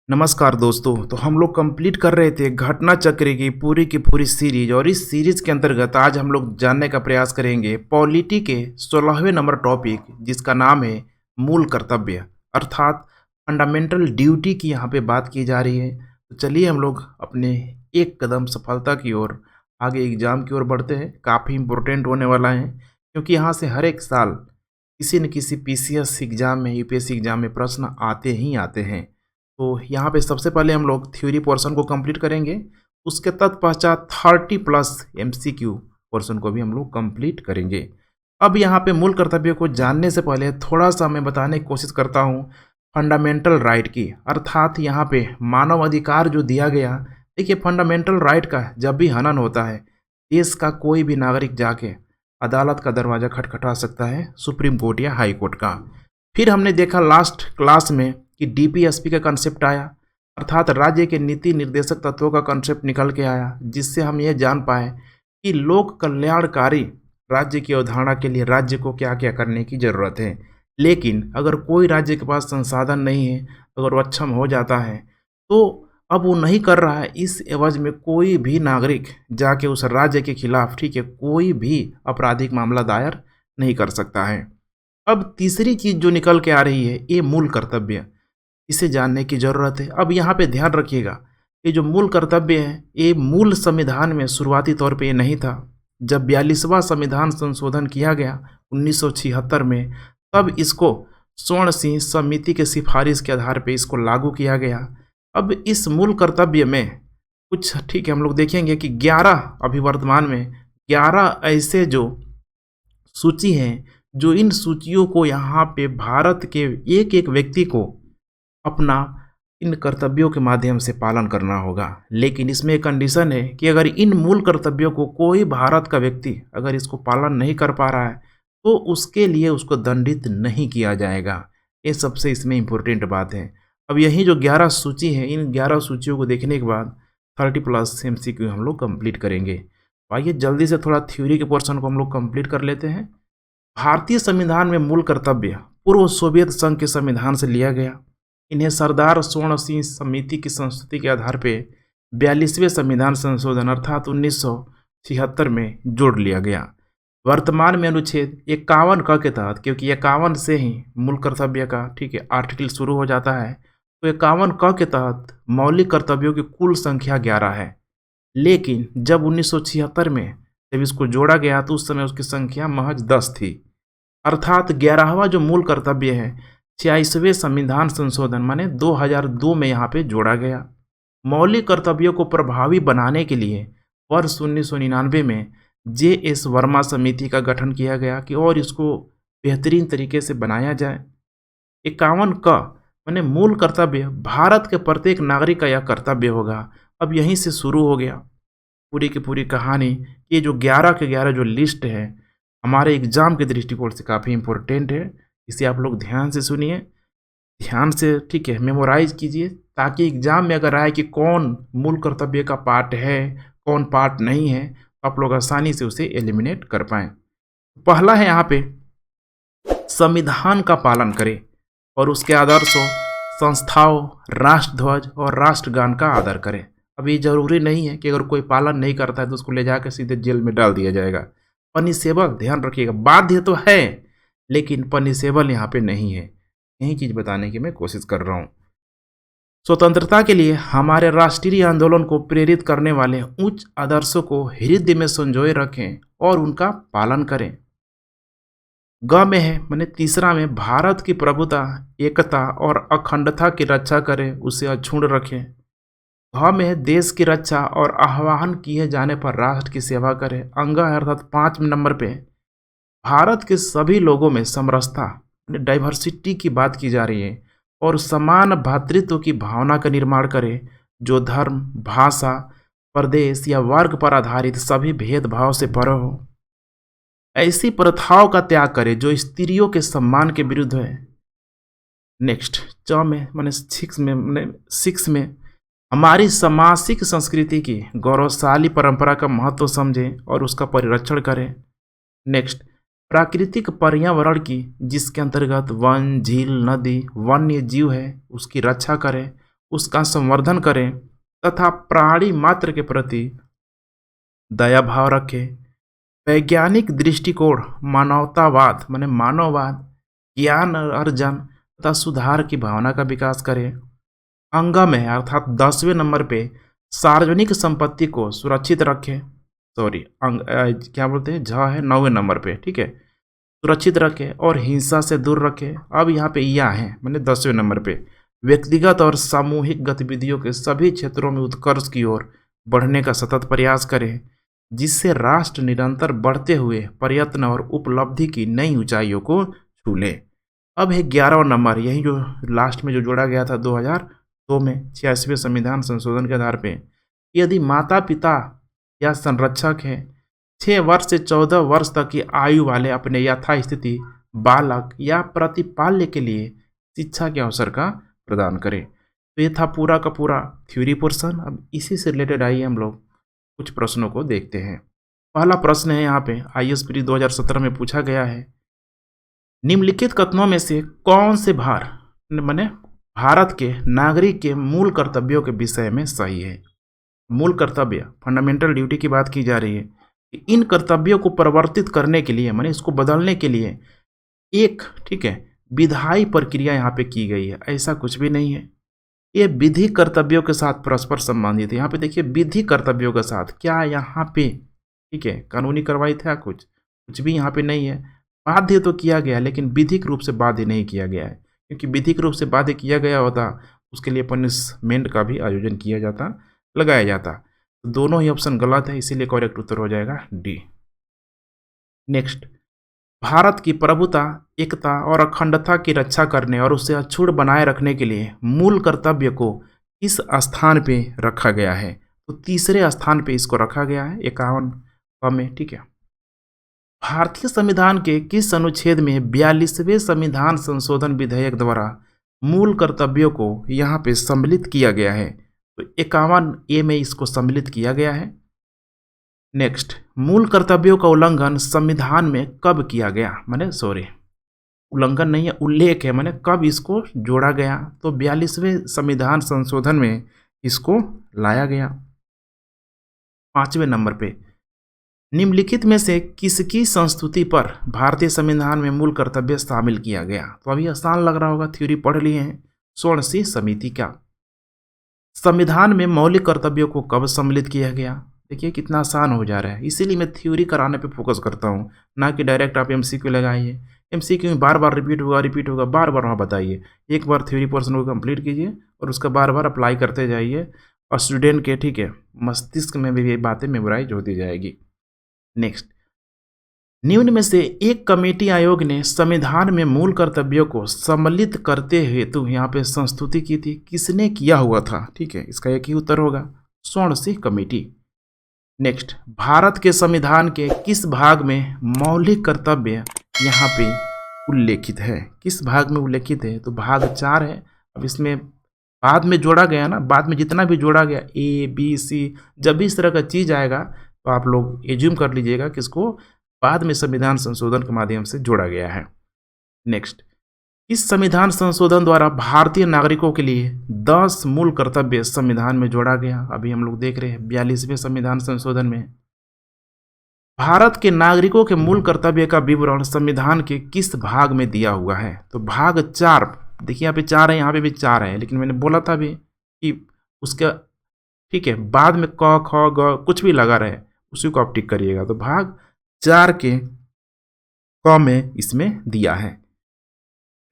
नमस्कार दोस्तों। तो हम लोग कंप्लीट कर रहे थे घटना चक्र की पूरी सीरीज, और इस सीरीज के अंतर्गत आज हम लोग जानने का प्रयास करेंगे पॉलिटी के 16वें नंबर टॉपिक, जिसका नाम है मूल कर्तव्य, अर्थात फंडामेंटल ड्यूटी की यहाँ पे बात की जा रही है। तो चलिए हम लोग अपने एक कदम सफलता की ओर आगे एग्जाम की ओर बढ़ते हैं। काफ़ी इम्पोर्टेंट होने वाला है, क्योंकि यहाँ से हर एक साल किसी न किसी पीसीएस एग्जाम में, यूपीएससी एग्जाम में प्रश्न आते ही आते हैं। तो यहाँ पे सबसे पहले हम लोग थ्योरी पोर्शन को कंप्लीट करेंगे, उसके तत्पश्चात 30 प्लस एमसीक्यू पोर्शन को भी हम लोग कंप्लीट करेंगे। अब यहाँ पे मूल कर्तव्य को जानने से पहले थोड़ा सा मैं बताने की कोशिश करता हूँ फंडामेंटल राइट की, अर्थात यहाँ पे मानव अधिकार जो दिया गया। देखिए, फंडामेंटल राइट का जब भी हनन होता है, देश का कोई भी नागरिक जाके अदालत का दरवाज़ा खटखटा सकता है, सुप्रीम कोर्ट या हाई कोर्ट का। फिर हमने देखा लास्ट क्लास में कि डीपीएसपी का कंसेप्ट आया, अर्थात राज्य के नीति निर्देशक तत्वों का कंसेप्ट निकल के आया, जिससे हम ये जान पाए कि लोक कल्याणकारी राज्य की अवधारणा के लिए राज्य को क्या क्या करने की ज़रूरत है। लेकिन अगर कोई राज्य के पास संसाधन नहीं है, अगर वो अक्षम हो जाता है, तो अब वो नहीं कर रहा है, इस एवज में कोई भी नागरिक जाके उस राज्य के खिलाफ, ठीक है, कोई भी आपराधिक मामला दायर नहीं कर सकता है। अब तीसरी चीज़ जो निकल के आ रही है, ये मूल कर्तव्य, इसे जानने की ज़रूरत है। अब यहाँ पे ध्यान रखिएगा, ये जो मूल कर्तव्य है, ये मूल संविधान में शुरुआती तौर पे ये नहीं था। जब 42वां संविधान संशोधन किया गया 1976 में, तब इसको स्वर्ण सिंह समिति के सिफारिश के आधार पे इसको लागू किया गया। अब इस मूल कर्तव्य में कुछ, ठीक है, हम लोग देखेंगे कि 11 अभी वर्तमान में 11 ऐसे जो सूची हैं, जो इन सूचियों को यहाँ पे भारत के एक एक व्यक्ति को अपना इन कर्तव्यों के माध्यम से पालन करना होगा। लेकिन इसमें एक कंडीशन है कि अगर इन मूल कर्तव्यों को कोई भारत का व्यक्ति अगर इसको पालन नहीं कर पा रहा है, तो उसके लिए उसको दंडित नहीं किया जाएगा। ये सबसे इसमें इम्पोर्टेंट बात है। अब यही जो 11 सूची है, इन 11 सूचियों को देखने के बाद 30 प्लस एमसीक्यू हम लोग कंप्लीट करेंगे। आइए जल्दी से थोड़ा थ्योरी के पोर्शन को हम लोग कंप्लीट कर लेते हैं। भारतीय संविधान में मूल कर्तव्य पूर्व सोवियत संघ के संविधान से लिया गया। इन्हें सरदार स्वर्ण सिंह समिति की संस्तुति के आधार पे 42वें संविधान संशोधन अर्थात 1976 में जोड़ लिया गया। वर्तमान में अनुच्छेद 51 क के तहत, क्योंकि 51 से ही मूल कर्तव्य का, ठीक है, आर्टिकल शुरू हो जाता है, तो 51 क के तहत मौलिक कर्तव्यों की कुल संख्या 11 है। लेकिन जब 1976 में जब इसको जोड़ा गया, तो उस समय उसकी संख्या महज 10 थी। अर्थात 11वां जो मूल कर्तव्य है 86वें संविधान संशोधन माने 2002 में यहाँ पे जोड़ा गया। मौलिक कर्तव्यों को प्रभावी बनाने के लिए वर्ष 1999 में जे.एस. वर्मा समिति का गठन किया गया कि और इसको बेहतरीन तरीके से बनाया जाए। 51 का माने मूल कर्तव्य भारत के प्रत्येक नागरिक का यह कर्तव्य होगा। अब यहीं से शुरू हो गया पूरी की पूरी कहानी। ये जो 11 के 11 जो लिस्ट है, हमारे एग्जाम के दृष्टिकोण से काफ़ी इम्पोर्टेंट है। इसे आप लोग ध्यान से सुनिए, ध्यान से, ठीक है, मेमोराइज कीजिए, ताकि एग्जाम में अगर आए कि कौन मूल कर्तव्य का पार्ट है, कौन पार्ट नहीं है, तो आप लोग आसानी से उसे एलिमिनेट कर पाएँ। पहला है यहाँ पे संविधान का पालन करें और उसके आदर्शों, संस्थाओं, राष्ट्रध्वज और राष्ट्रगान का आदर करें। अब ये जरूरी नहीं है कि अगर कोई पालन नहीं करता है तो उसको ले जाकर सीधे जेल में डाल दिया जाएगा। पनिशेबल, ध्यान रखिएगा, बाध्य तो है लेकिन पनिशेबल यहाँ पे नहीं है। यही चीज़ बताने की मैं कोशिश कर रहा हूँ। स्वतंत्रता के लिए हमारे राष्ट्रीय आंदोलन को प्रेरित करने वाले उच्च आदर्शों को हृदय में संजोए रखें और उनका पालन करें। ग में है मैंने तीसरा में भारत की प्रभुता, एकता और अखंडता की रक्षा करें, उसे अक्षुण्ण रखें। घ में है देश की रक्षा और आह्वान किए जाने पर राष्ट्र की सेवा करें। अंग है अर्थात 5 नंबर पे भारत के सभी लोगों में समरसता, डाइवर्सिटी की बात की जा रही है, और समान भ्रातृत्व की भावना का निर्माण करें, जो धर्म, भाषा, प्रदेश या वर्ग पर आधारित सभी भेदभाव से परे हो। ऐसी प्रथाओं का त्याग करें जो स्त्रियों के सम्मान के विरुद्ध है। नेक्स्ट च में मैंने 6 में हमारी सामाजिक संस्कृति की गौरवशाली परंपरा का महत्व समझें और उसका परिरक्षण करें। नेक्स्ट प्राकृतिक पर्यावरण की, जिसके अंतर्गत वन, झील, नदी, वन्य जीव है, उसकी रक्षा करें उसका संवर्धन करें तथा प्राणी मात्र के प्रति दया भाव रखें। वैज्ञानिक दृष्टिकोण, मानवतावाद माने मानववाद, ज्ञान अर्जन तथा सुधार की भावना का विकास करें। अंगम है अर्थात 10वें नंबर पे सार्वजनिक संपत्ति को सुरक्षित रखें। सॉरी क्या बोलते हैं, झ है 9वें नंबर पे, ठीक है, सुरक्षित रखें और हिंसा से दूर रखें। अब यहाँ पे या है मैंने 10वें नंबर पे व्यक्तिगत और सामूहिक गतिविधियों के सभी क्षेत्रों में उत्कर्ष की ओर बढ़ने का सतत प्रयास करें, जिससे राष्ट्र निरंतर बढ़ते हुए प्रयत्न और उपलब्धि की नई ऊंचाइयों को छू ले। अब है 11वां नंबर, यही जो लास्ट में जो जोड़ा गया था 2002 में 86वें संविधान संशोधन के आधार पे, यदि माता पिता या संरक्षक है 6 वर्ष से 14 वर्ष तक की आयु वाले अपने यथास्थिति बालक या प्रतिपाल्य के लिए शिक्षा के अवसर का प्रदान करें। तो ये था पूरा का पूरा थ्योरी पोर्शन। अब इसी से रिलेटेड आइए हम लोग कुछ प्रश्नों को देखते हैं। पहला प्रश्न है यहाँ पे IAS प्री 2017 में पूछा गया है, निम्नलिखित कथनों में से कौन से माने भारत के नागरिक के मूल कर्तव्यों के विषय में सही है। मूल कर्तव्य फंडामेंटल ड्यूटी की बात की जा रही है कि इन कर्तव्यों को परिवर्तित करने के लिए माने इसको बदलने के लिए एक, ठीक है, विधायी प्रक्रिया यहाँ पे की गई है। ऐसा कुछ भी नहीं है, ये विधि कर्तव्यों के साथ परस्पर संबंधित है। यहाँ पे देखिए विधि कर्तव्यों के साथ, क्या यहाँ पे, ठीक है, कानूनी कार्रवाई था कुछ भी यहाँ पे नहीं है। बाध्य तो किया गया लेकिन विधिक रूप से बाध्य नहीं किया गया है, क्योंकि विधिक रूप से बाध्य किया गया होता उसके लिए पनिशमेंट का भी आयोजन किया जाता, लगाया जाता। तो दोनों ही ऑप्शन गलत है, इसीलिए करेक्ट उत्तर हो जाएगा डी। नेक्स्ट, भारत की प्रभुता, एकता और अखंडता की रक्षा करने और उसे अक्षुण्ण बनाए रखने के लिए मूल कर्तव्य को किस स्थान पे रखा गया है। तो तीसरे स्थान पे इसको रखा गया है 51 में, ठीक है। भारतीय संविधान के किस अनुच्छेद में 42वें संविधान संशोधन विधेयक द्वारा मूल कर्तव्यों को यहाँ पे सम्मिलित किया गया है। तो 51A में इसको सम्मिलित किया गया है। नेक्स्ट, मूल कर्तव्यों का उल्लंघन संविधान में कब किया गया, माने सॉरी उल्लंघन नहीं है, उल्लेख है, माने कब इसको जोड़ा गया। तो 42वें संविधान संशोधन में इसको लाया गया। 5वें नंबर पे, निम्नलिखित में से किसकी संस्तुति पर भारतीय संविधान में मूल कर्तव्य शामिल किया गया। तो अभी आसान लग रहा होगा, थ्योरी पढ़ लिए हैं। स्वर्ण सिंह समिति का संविधान में मौलिक कर्तव्यों को कब सम्मिलित किया गया। देखिए कितना आसान हो जा रहा है, इसीलिए मैं थ्योरी कराने पे फोकस करता हूँ, ना कि डायरेक्ट आप MCQ लगाइए। MCQ में बार बार रिपीट होगा, बार बार वहाँ बताइए। एक बार थ्योरी पोर्शन को कंप्लीट कीजिए और उसका बार बार अप्लाई करते जाइए और स्टूडेंट के, ठीक है, मस्तिष्क में भी ये बातें मेमोराइज होती जाएगी। नेक्स्ट, निम्न में से एक कमेटी आयोग ने संविधान में मूल कर्तव्यों को सम्मिलित करते हेतु यहाँ पे संस्तुति की थी, किसने किया हुआ था, ठीक है, इसका एक ही उत्तर होगा, स्वर्ण सिंह कमेटी। नेक्स्ट, भारत के संविधान के किस भाग में मौलिक कर्तव्य यहाँ पे उल्लेखित है, किस भाग में उल्लेखित है। तो भाग 4 है। अब इसमें बाद में जोड़ा गया ना, बाद में जितना भी जोड़ा गया A B C, जब भी इस तरह का चीज़ आएगा तो आप लोग एज्यूम कर लीजिएगा कि इसको बाद में संविधान संशोधन के माध्यम से जोड़ा गया है। नेक्स्ट, इस संविधान संशोधन द्वारा भारतीय नागरिकों के लिए 10 मूल कर्तव्य संविधान में जोड़ा गया। अभी हम लोग देख रहे हैं 42वें संविधान संशोधन में भारत के नागरिकों के मूल कर्तव्य का विवरण संविधान के किस भाग में दिया हुआ है। तो भाग 4, देखिए यहाँ पे 4 है, यहाँ पे भी 4 है, लेकिन मैंने बोला था भी कि उसका, ठीक है, बाद में क ख ग कुछ भी लगा रहे उसी को आप टिक करिएगा। तो भाग 4 के क में इसमें दिया है।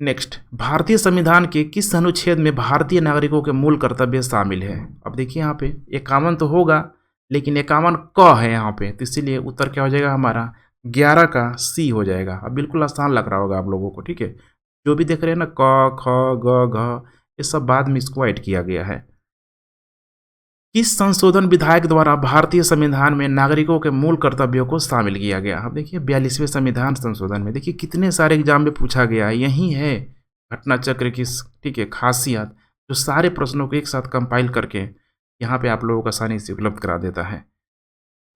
नेक्स्ट, भारतीय संविधान के किस अनुच्छेद में भारतीय नागरिकों के मूल कर्तव्य शामिल है। अब देखिए यहाँ पे 51 तो होगा, लेकिन 51 क है यहाँ पे, तो इसीलिए उत्तर क्या हो जाएगा हमारा 11 का C हो जाएगा। अब बिल्कुल आसान लग रहा होगा आप लोगों को, ठीक है, जो भी देख रहे हैं ना क ख ग घ, ये सब बाद में इसको ऐड किया गया है। किस संशोधन विधायक द्वारा भारतीय संविधान में नागरिकों के मूल कर्तव्यों को शामिल किया गया। अब देखिए 42वें संविधान संशोधन में, देखिए कितने सारे एग्जाम में पूछा गया है। यही है घटना चक्र की, ठीक है, खासियत, जो सारे प्रश्नों को एक साथ कंपाइल करके यहाँ पे आप लोगों को आसानी से उपलब्ध करा देता है।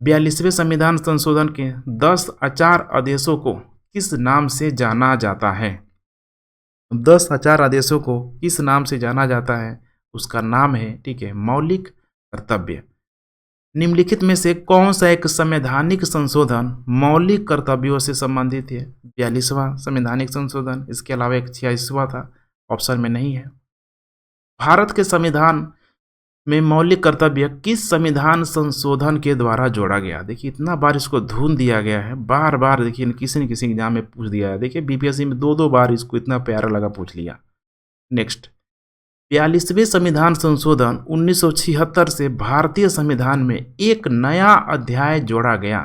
42वें संविधान संशोधन के 10 आचार आदेशों को किस नाम से जाना जाता है। 10 आचार आदेशों को किस नाम से जाना जाता है, उसका नाम है, ठीक है, मौलिक कर्तव्य। निम्नलिखित में से कौन सा एक संवैधानिक संशोधन मौलिक कर्तव्यों से संबंधित है? 42वां संवैधानिक संशोधन, इसके अलावा एक 86वां था, ऑप्शन में नहीं है। भारत के संविधान में मौलिक कर्तव्य किस संविधान संशोधन के द्वारा जोड़ा गया? देखिए इतना बार इसको धून दिया गया है, बार बार देखिए किसी न किसी एग्जाम में पूछ दिया है। देखिए बीपीएससी में दो दो बार इसको इतना प्यारा लगा पूछ लिया। नेक्स्ट, 42वें संविधान संशोधन 1976 से भारतीय संविधान में एक नया अध्याय जोड़ा गया।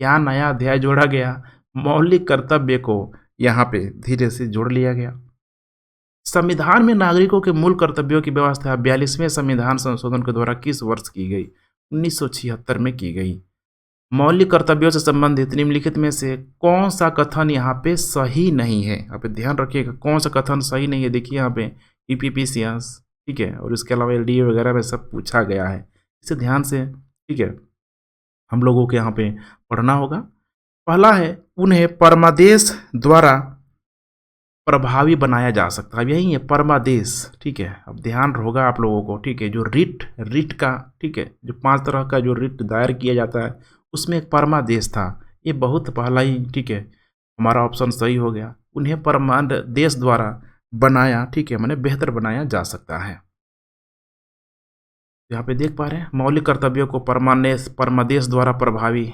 क्या नया अध्याय जोड़ा गया? मौलिक कर्तव्य को यहाँ पे धीरे से जोड़ लिया गया। संविधान में नागरिकों के मूल कर्तव्यों की व्यवस्था 42वें संविधान संशोधन के द्वारा किस वर्ष की गई? 1976 में की गई। मौलिक कर्तव्यों से संबंधित निम्नलिखित में से कौन सा कथन यहाँ पे सही नहीं है? यहाँ पे ध्यान रखिएगा कौन सा कथन सही नहीं है। देखिए यहाँ पे ईपीपीसीएस, ठीक है, और इसके अलावा एलडीए वगैरह में सब पूछा गया है, इसे ध्यान से, ठीक है, हम लोगों के यहाँ पे पढ़ना होगा। पहला है, उन्हें परमादेश द्वारा प्रभावी बनाया जा सकता है। अब यही है परमादेश, ठीक है। अब ध्यान होगा आप लोगों को, ठीक है, जो रिट का, ठीक है, जो 5 तरह का जो रिट दायर किया जाता है उसमें एक परमादेश था, ये बहुत पहला ही, ठीक है, हमारा ऑप्शन सही हो गया। उन्हें परमादेश द्वारा बनाया, ठीक है, माने बेहतर बनाया जा सकता है। यहाँ पे देख पा रहे हैं मौलिक कर्तव्यों को परमादेश द्वारा प्रभावी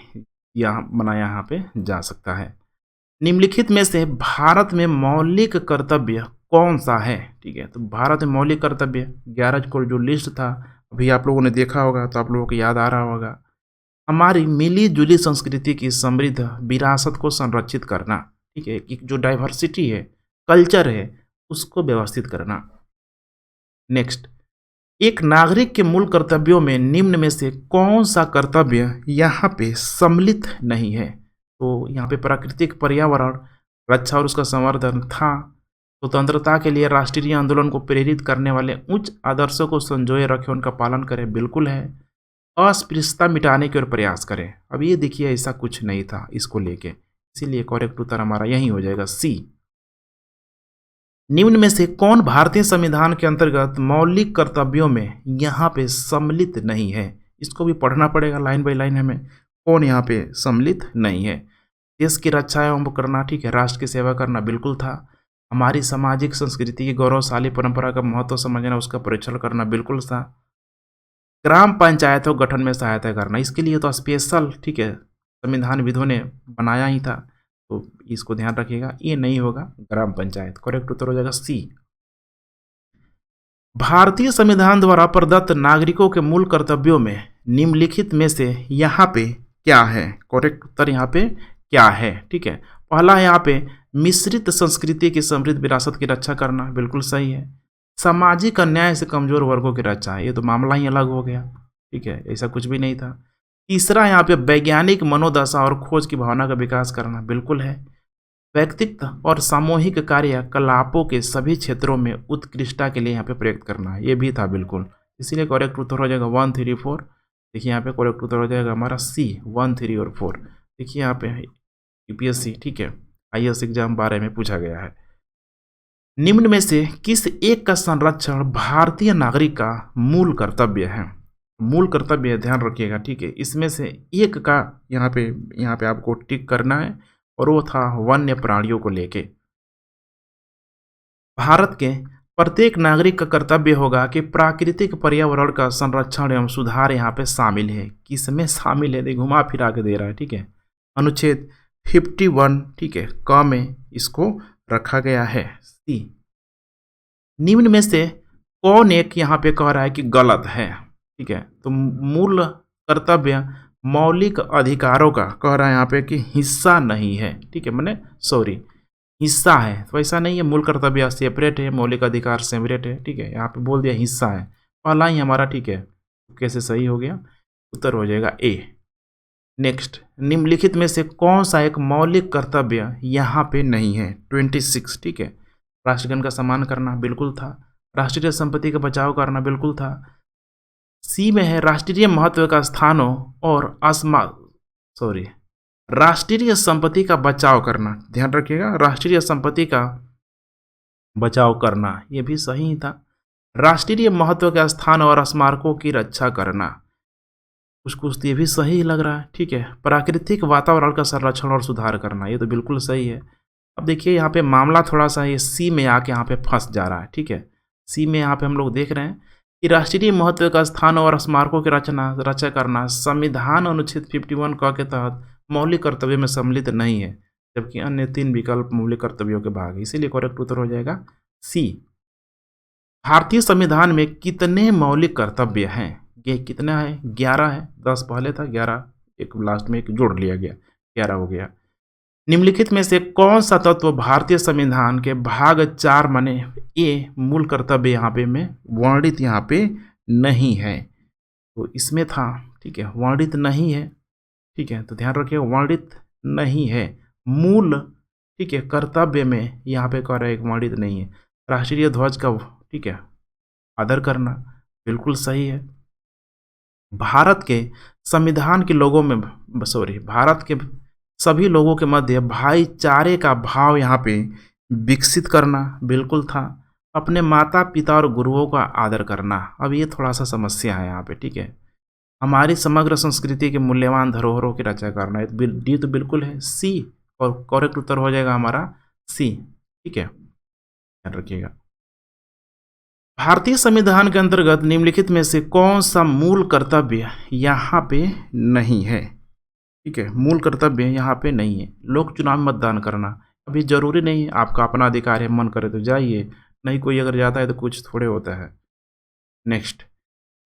यहाँ बनाया यहाँ पे जा सकता है। निम्नलिखित में से भारत में मौलिक कर्तव्य कौन सा है? ठीक है, तो भारत में मौलिक कर्तव्य 11 को जो लिस्ट था अभी आप लोगों ने देखा होगा तो आप लोगों को याद आ रहा होगा। हमारी मिली जुली संस्कृति की समृद्ध विरासत को संरक्षित करना, ठीक है, एक जो डाइवर्सिटी है, कल्चर है, उसको व्यवस्थित करना। नेक्स्ट, एक नागरिक के मूल कर्तव्यों में निम्न में से कौन सा कर्तव्य यहाँ पे सम्मिलित नहीं है? तो यहाँ पे प्राकृतिक पर्यावरण रक्षा और उसका संवर्धन था। स्वतंत्रता के लिए राष्ट्रीय आंदोलन को प्रेरित करने वाले उच्च आदर्शों को संजोए रखे, उनका पालन करें, बिल्कुल है। अस्पृश्यता मिटाने की ओर प्रयास करें। अब ये देखिए ऐसा कुछ नहीं था इसको लेके, इसीलिए करेक्ट उत्तर हमारा यही हो जाएगा सी। निम्न में से कौन भारतीय संविधान के अंतर्गत मौलिक कर्तव्यों में यहाँ पे सम्मिलित नहीं है? इसको भी पढ़ना पड़ेगा लाइन बाय लाइन हमें, कौन यहाँ पे सम्मिलित नहीं है। देश की रक्षा एवं करना, ठीक है, राष्ट्र की सेवा करना, बिल्कुल था। हमारी सामाजिक संस्कृति की गौरवशाली परंपरा का महत्व समझना, उसका परीक्षण करना, बिल्कुल था। ग्राम पंचायतों गठन में सहायता करना, इसके लिए तो स्पेशल, ठीक है, संविधान विधों ने बनाया ही था, तो इसको ध्यान रखिएगा, ये नहीं होगा ग्राम पंचायत। करेक्ट उत्तर हो जाएगा सी। भारतीय संविधान द्वारा प्रदत्त नागरिकों के मूल कर्तव्यों में निम्नलिखित में से यहाँ पे क्या है? करेक्ट उत्तर यहाँ पे क्या है? ठीक है, पहला है यहाँ पे मिश्रित संस्कृति की समृद्ध विरासत की रक्षा करना, बिल्कुल सही है। सामाजिक अन्याय से कमजोर वर्गों की रक्षा, ये तो मामला ही अलग हो गया, ठीक है, ऐसा कुछ भी नहीं था। तीसरा यहाँ पे वैज्ञानिक मनोदशा और खोज की भावना का विकास करना, बिल्कुल है। व्यक्तित्व और सामूहिक कार्यकलापों के सभी क्षेत्रों में उत्कृष्टता के लिए यहाँ पे प्रयुक्त करना, ये भी था, बिल्कुल। इसीलिए करेक्ट उत्तर हो जाएगा 1, 3, 4। देखिए यहाँ पे करेक्ट उत्तर हो जाएगा हमारा सी, 1, 3 और 4। देखिए यहाँ पे यूपीएससी, ठीक है, आईएएस एग्जाम 12 में पूछा गया है। निम्न में से किस एक का संरक्षण भारतीय नागरिक का मूल कर्तव्य है? मूल कर्तव्य ध्यान रखिएगा, ठीक है, इसमें से एक का यहाँ पे आपको टिक करना है, और वो था वन्य प्राणियों को लेके। भारत के प्रत्येक नागरिक का कर्तव्य होगा कि प्राकृतिक पर्यावरण का संरक्षण एवं सुधार यहाँ पे शामिल है। किसमें शामिल है? घुमा फिरा के दे रहा है, ठीक है, अनुच्छेद 51, ठीक है, क में इसको रखा गया है सी। निम्न में से कौन एक यहाँ पे कह रहा है कि गलत है? ठीक है, तो मूल कर्तव्य मौलिक अधिकारों का कह रहा है यहाँ पे कि हिस्सा नहीं है, ठीक है, मैंने सॉरी हिस्सा है, तो ऐसा नहीं है। मूल कर्तव्य सेपरेट है, मौलिक अधिकार सेपरेट है, ठीक है, यहाँ पे बोल दिया हिस्सा है, पहला ही हमारा, ठीक है, कैसे सही हो गया, उत्तर हो जाएगा ए। नेक्स्ट, निम्नलिखित में से कौन सा एक मौलिक कर्तव्य यहाँ पे नहीं है? 26, ठीक है, राष्ट्रगान का सम्मान करना, बिल्कुल था। राष्ट्रीय संपत्ति का बचाव करना, बिल्कुल था। सी में है राष्ट्रीय महत्व का स्थानों और राष्ट्रीय संपत्ति का बचाव करना, ध्यान रखिएगा, राष्ट्रीय संपत्ति का बचाव करना, ये भी सही था। राष्ट्रीय महत्व के स्थान और स्मारकों की रक्षा करना। कुछ कुछ तो ये भी सही लग रहा है, ठीक है। प्राकृतिक वातावरण का संरक्षण और सुधार करना, ये तो बिल्कुल सही है। अब देखिए यहाँ पे मामला थोड़ा सा ये सी में आके यहाँ पे फंस जा रहा है, ठीक है। सी में यहाँ पे हम लोग देख रहे हैं कि राष्ट्रीय महत्व का स्थान और स्मारकों की रक्षा करना संविधान अनुच्छेद 51 क के तहत मौलिक कर्तव्य में सम्मिलित नहीं है, जबकि अन्य 3 विकल्प मौलिक कर्तव्यों के भाग है। इसीलिए करेक्ट उत्तर हो जाएगा सी। भारतीय संविधान में कितने मौलिक कर्तव्य हैं? ये कितना है? 11 है। 10 पहले था, 11 एक लास्ट में एक जोड़ लिया गया, 11 हो गया। निम्नलिखित में से कौन सा तत्व भारतीय संविधान के भाग 4 माने ए मूल कर्तव्य यहाँ पे में वर्णित यहाँ पे नहीं है? तो इसमें था, ठीक है, वर्णित नहीं है, ठीक है, तो ध्यान रखिए वर्णित नहीं है। मूल, ठीक है, कर्तव्य में यहाँ पे कह रहा है वर्णित नहीं है। राष्ट्रीय ध्वज का, ठीक है, आदर करना, बिल्कुल सही है। भारत के संविधान के लोगों में भारत के सभी लोगों के मध्य भाईचारे का भाव यहाँ पे विकसित करना, बिल्कुल था। अपने माता पिता और गुरुओं का आदर करना, अब ये थोड़ा सा समस्या है यहाँ पे, ठीक है। हमारी समग्र संस्कृति के मूल्यवान धरोहरों की रक्षा करना, डी तो बिल्कुल है, सी, और करेक्ट उत्तर हो जाएगा हमारा सी, ठीक है, ध्यान रखिएगा। भारतीय संविधान के अंतर्गत निम्नलिखित में से कौन सा मूल कर्तव्य यहाँ पे नहीं है? ठीक है, मूल कर्तव्य यहाँ पे नहीं है। लोक चुनाव में मतदान करना, अभी जरूरी नहीं है, आपका अपना अधिकार है, मन करे तो जाइए, नहीं कोई अगर जाता है तो कुछ थोड़े होता है। नेक्स्ट,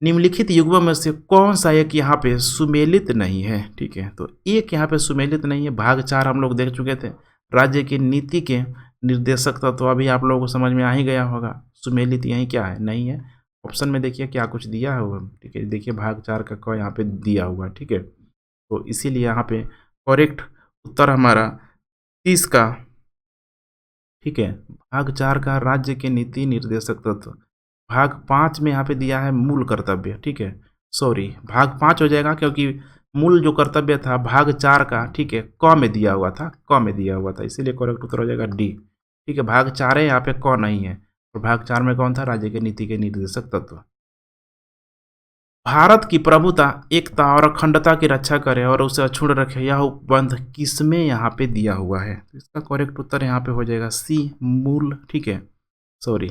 निम्नलिखित युग्मों में से कौन सा एक यहाँ पे सुमेलित नहीं है? ठीक है, तो एक यहाँ पे सुमेलित नहीं है। भाग 4 हम लोग देख चुके थे, राज्य की नीति के निर्देशक तत्व, तो अभी आप लोगों को समझ में आ ही गया होगा। सुमेलित यहीं क्या है? नहीं है। ऑप्शन में देखिए क्या कुछ दिया है, ठीक है, देखिए भाग 4 का क यहाँ पे दिया हुआ, ठीक है, तो इसीलिए यहाँ पे करेक्ट उत्तर हमारा 30 का, ठीक है, भाग 4 का राज्य के नीति निर्देशक तत्व। भाग 5 में यहाँ पे दिया है मूल कर्तव्य, ठीक है, सॉरी भाग 5 हो जाएगा क्योंकि मूल जो कर्तव्य था भाग 4 का, ठीक है, क में दिया हुआ था, क में दिया हुआ था, इसीलिए करेक्ट उत्तर हो जाएगा डी, ठीक है। भाग 4 है, यहाँ पे क नहीं है, और भाग 4 में कौन था? राज्य के नीति के निर्देशक तत्व। भारत की प्रभुता, एकता और अखंडता की रक्षा करे और उसे अक्षुण्ण रखे, यह उपबंध किसमें यहाँ पे दिया हुआ है? तो इसका करेक्ट उत्तर यहाँ पे हो जाएगा सी, मूल, ठीक है, सॉरी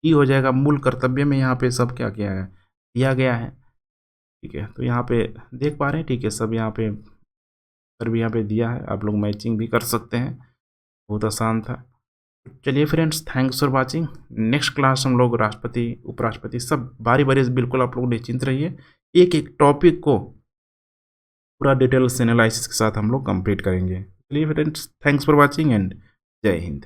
ई हो जाएगा। मूल कर्तव्य में यहाँ पे सब क्या क्या है दिया गया है, ठीक है, तो यहाँ पे देख पा रहे हैं, ठीक है, सब यहाँ पे सर भी यहाँ पे दिया है, आप लोग मैचिंग भी कर सकते हैं, बहुत आसान था। चलिए friends, thanks for watching. Next class हम लोग राष्ट्रपति, उपराष्ट्रपति सब बारी बारी से, बिल्कुल आप लोग निश्चिंत रहिए, एक एक टॉपिक को पूरा डिटेल्स एनालिसिस के साथ हम लोग कंप्लीट करेंगे। चलिए friends, thanks for watching and जय हिंद।